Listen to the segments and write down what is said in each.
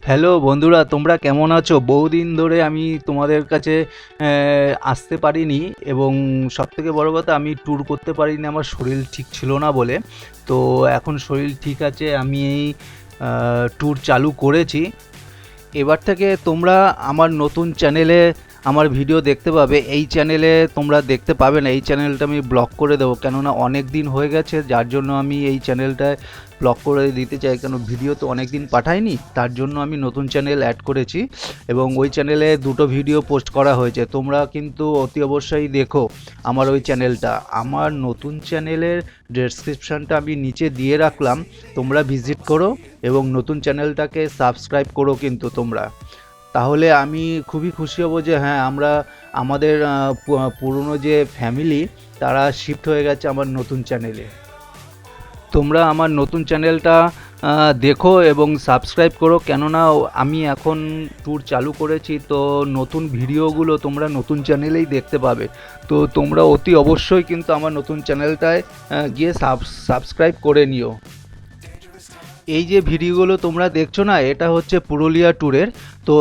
Hello বন্ধুরা, তোমরা কেমন আছো? বহুদিন ধরে আমি তোমাদের কাছে আসতে পারিনি, এবং সবথেকে বড় কথা আমি ট্যুর করতে পারিনি, আমার শরীর ঠিক ছিল না বলে। তো এখন শরীর ঠিক আছে, আমি এই ট্যুর চালু করেছি। এবার থেকে তোমরা আমার নতুন চ্যানেলে আমার ভিডিও দেখতে পাবে। এই চ্যানেলে তোমরা দেখতে পাবে না, এই চ্যানেলটা আমি ব্লক করে দেবো, কেননা অনেক দিন হয়ে গেছে, যার জন্য আমি এই চ্যানেলটায় ব্লক করে দিতে চাই। কেন, ভিডিও তো অনেক দিন পাঠাইনি, তার জন্য আমি নতুন চ্যানেল অ্যাড করেছি, এবং ওই চ্যানেলে দুটো ভিডিও পোস্ট করা হয়েছে। তোমরা কিন্তু অতি অবশ্যই দেখো আমার ওই চ্যানেলটা। আমার নতুন চ্যানেলের ডেসক্রিপশানটা আমি নিচে দিয়ে রাখলাম, তোমরা ভিজিট করো এবং নতুন চ্যানেলটাকে সাবস্ক্রাইব করো কিন্তু তোমরা। তাহলে আমি খুবই খুশি হব যে হ্যাঁ, আমরা আমাদের পুরনো যে ফ্যামিলি, তারা শিফট হয়ে গেছে আমার নতুন চ্যানেলে। তোমরা আমার নতুন চ্যানেলটা দেখো এবং সাবস্ক্রাইব করো, কেননা আমি এখন ট্যুর চালু করেছি, তো নতুন ভিডিওগুলো তোমরা নতুন চ্যানেলেই দেখতে পাবে। তো তোমরা অতি অবশ্যই কিন্তু আমার নতুন চ্যানেলটায় গিয়ে সাবস্ক্রাইব করে নিও। এই যে ভিডিওগুলো তোমরা দেখছো না, এটা হচ্ছে পুরুলিয়া ট্যুরের। তো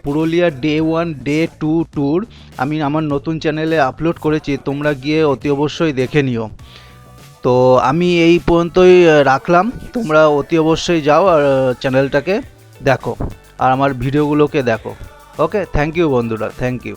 পুরুলিয়া ডে 1 ডে 2 ট্যুর আমি আমার নতুন চ্যানেলে আপলোড করেছি, তোমরা গিয়ে অতি অবশ্যই দেখে নিও। তো আমি এই পর্যন্তই রাখলাম, তোমরা অতি অবশ্যই যাও আর চ্যানেলটাকে দেখো আর আমার ভিডিওগুলোকে দেখো। ওকে, থ্যাংক ইউ বন্ধুরা, থ্যাংক ইউ।